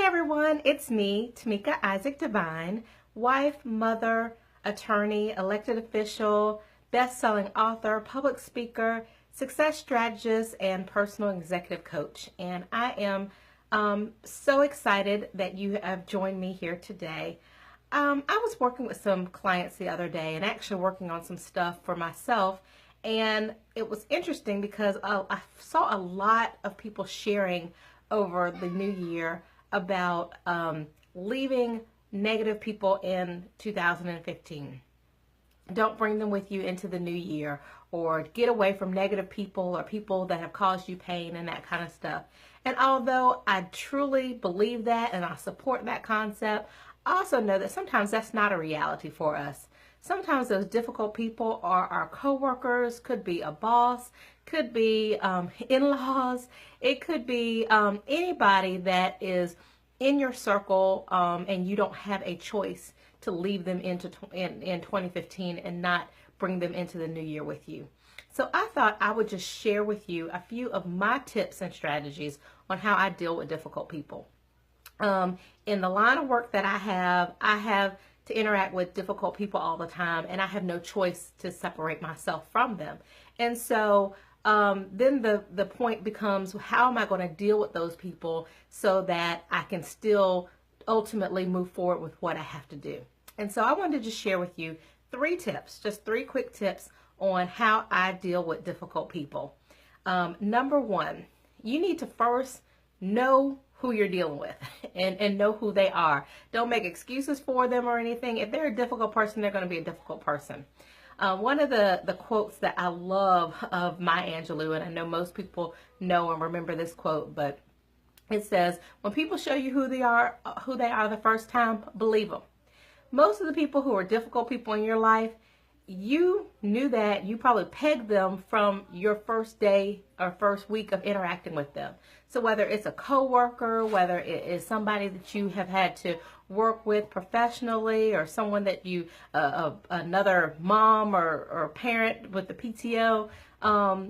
everyone, it's me, Tameika Devine, wife, mother, attorney, elected official, best-selling author, public speaker, success strategist, and personal executive coach. And I am so excited that you have joined me here today. I was working with some clients the other day and actually working on some stuff for myself. And it was interesting because I saw a lot of people sharing over the new year about leaving negative people in 2015. Don't bring them with you into the new year, or get away from negative people or people that have caused you pain and that kind of stuff. And although I truly believe that and I support that concept, I also know that sometimes that's not a reality for us. Sometimes those difficult people are our coworkers, could be a boss, could be in-laws, it could be anybody that is in your circle, and you don't have a choice to leave them in 2015 and not bring them into the new year with you. So I thought I would just share with you a few of my tips and strategies on how I deal with difficult people. In the line of work that I have to interact with difficult people all the time, and I have no choice to separate myself from them. And so then the point becomes, how am I going to deal with those people so that I can still ultimately move forward with what I have to do? And so I wanted to just share with you just three quick tips on how I deal with difficult people. Number one, you need to first know who you're dealing with and know who they are. Don't make excuses for them or anything. If they're a difficult person, they're going to be a difficult person. One of the quotes that I love of Maya Angelou, and I know most people know and remember this quote, but it says, when people show you who they are the first time, believe them. Most of the people who are difficult people in your life, you knew that. You probably pegged them from your first day or first week of interacting with them. So whether it's a coworker, whether it is somebody that you have had to work with professionally, or someone that you, another mom or parent with the PTO,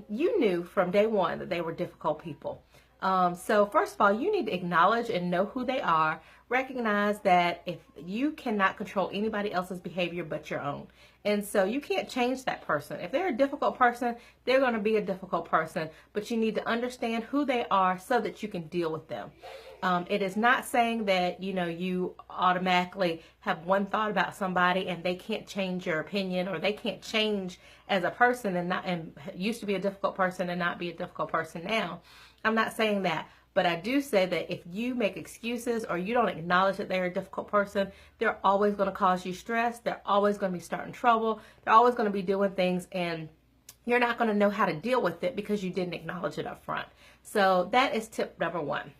you knew from day one that they were difficult people. So first of all, you need to acknowledge and know who they are. Recognize that if you cannot control anybody else's behavior but your own. And so you can't change that person. If they're a difficult person, they're going to be a difficult person, but you need to understand who they are so that you can deal with them. It is not saying that, you automatically have one thought about somebody and they can't change your opinion, or they can't change as a person and used to be a difficult person and not be a difficult person now. I'm not saying that. But I do say that if you make excuses or you don't acknowledge that they're a difficult person, they're always going to cause you stress. They're always going to be starting trouble. They're always going to be doing things, and you're not going to know how to deal with it because you didn't acknowledge it up front. So that is tip number one.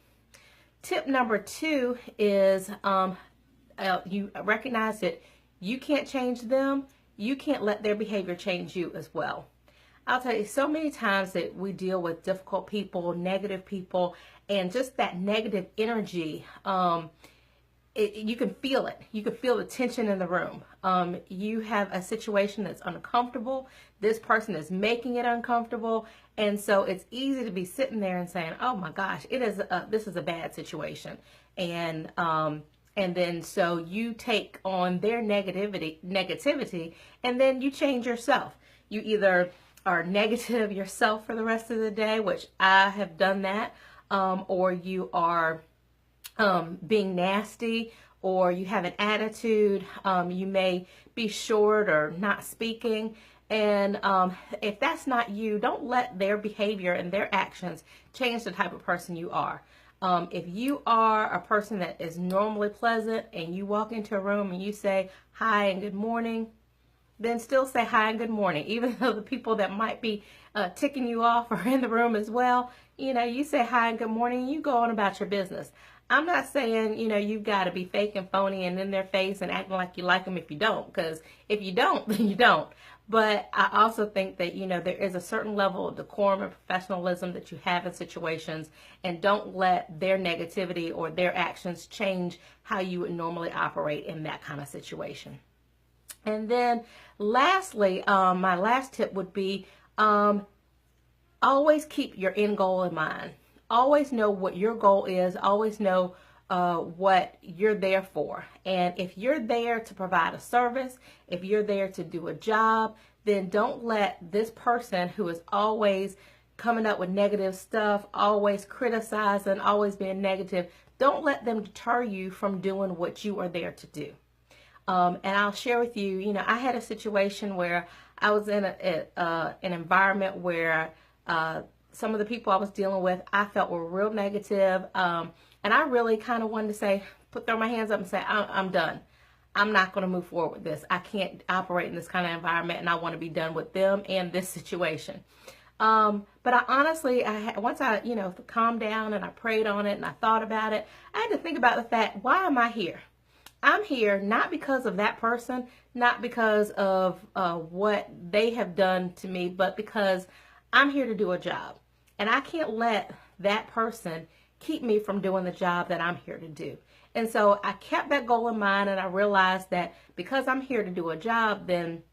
Tip number two is you recognize that you can't change them. You can't let their behavior change you as well. I'll tell you, so many times that we deal with difficult people, negative people, and just that negative energy, you can feel it. You can feel the tension in the room. You have a situation that's uncomfortable. This person is making it uncomfortable. And so it's easy to be sitting there and saying, oh my gosh, this is a bad situation. And then so you take on their negativity, and then you change yourself. You either are negative yourself for the rest of the day, which I have done that, or you are being nasty, or you have an attitude, you may be short or not speaking. And if that's not you, don't let their behavior and their actions change the type of person you are. If you are a person that is normally pleasant and you walk into a room and you say hi and good morning, then still say hi and good morning, even though the people that might be ticking you off are in the room as well. You say hi and good morning, and you go on about your business. I'm not saying, you've got to be fake and phony and in their face and acting like you like them if you don't, because if you don't, then you don't. But I also think that, there is a certain level of decorum and professionalism that you have in situations, and don't let their negativity or their actions change how you would normally operate in that kind of situation. And then lastly, my last tip would be always keep your end goal in mind. Always know what your goal is. Always know what you're there for. And if you're there to provide a service, if you're there to do a job, then don't let this person who is always coming up with negative stuff, always criticizing, always being negative, don't let them deter you from doing what you are there to do. And I'll share with you, I had a situation where I was in an environment where some of the people I was dealing with, I felt were real negative. And I really kind of wanted to say, throw my hands up and say, I'm done. I'm not going to move forward with this. I can't operate in this kind of environment, and I want to be done with them and this situation. But I honestly, once I, calmed down and I prayed on it and I thought about it, I had to think about the fact, why am I here? I'm here not because of that person, not because of what they have done to me, but because I'm here to do a job. And I can't let that person keep me from doing the job that I'm here to do. And so I kept that goal in mind, and I realized that because I'm here to do a job, then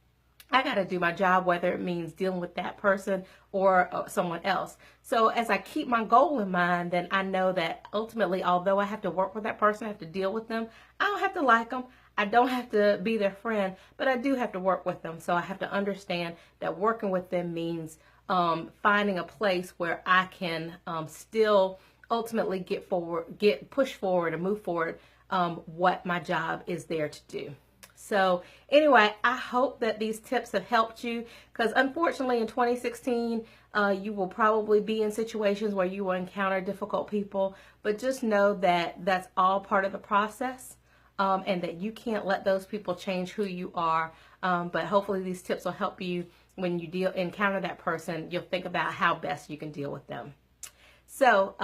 I got to do my job, whether it means dealing with that person or someone else. So as I keep my goal in mind, then I know that ultimately, although I have to work with that person, I have to deal with them, I don't have to like them, I don't have to be their friend, but I do have to work with them. So I have to understand that working with them means finding a place where I can still ultimately push forward and move forward what my job is there to do. So anyway, I hope that these tips have helped you, because unfortunately in 2016, you will probably be in situations where you will encounter difficult people, but just know that that's all part of the process, and that you can't let those people change who you are. But hopefully these tips will help you when you encounter that person. You'll think about how best you can deal with them. So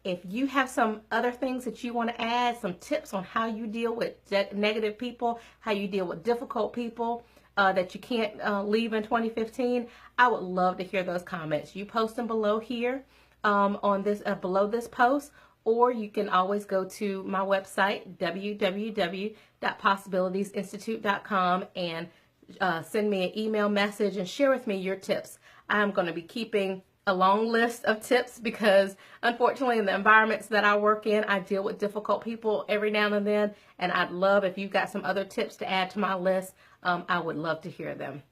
if you have some other things that you want to add, some tips on how you deal with negative people, how you deal with difficult people that you can't leave in 2015, I would love to hear those comments. You post them below here on this below this post, or you can always go to my website, www.possibilitiesinstitute.com, and send me an email message and share with me your tips. I'm going to be keeping a long list of tips because unfortunately in the environments that I work in, I deal with difficult people every now and then, and I'd love if you've got some other tips to add to my list. I would love to hear them.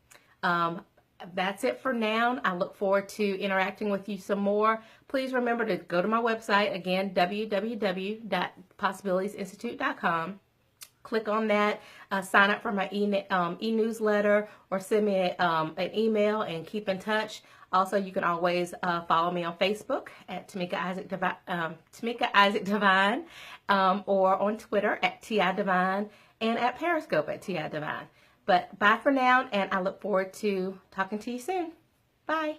That's it for now. I look forward to interacting with you some more. Please remember to go to my website, again, www.possibilitiesinstitute.com. Click on that, sign up for my e-newsletter, or send me an email and keep in touch. Also, you can always follow me on Facebook at Tameika Isaac Devine, or on Twitter at TI Devine, and at Periscope at TI Devine. But bye for now, and I look forward to talking to you soon. Bye.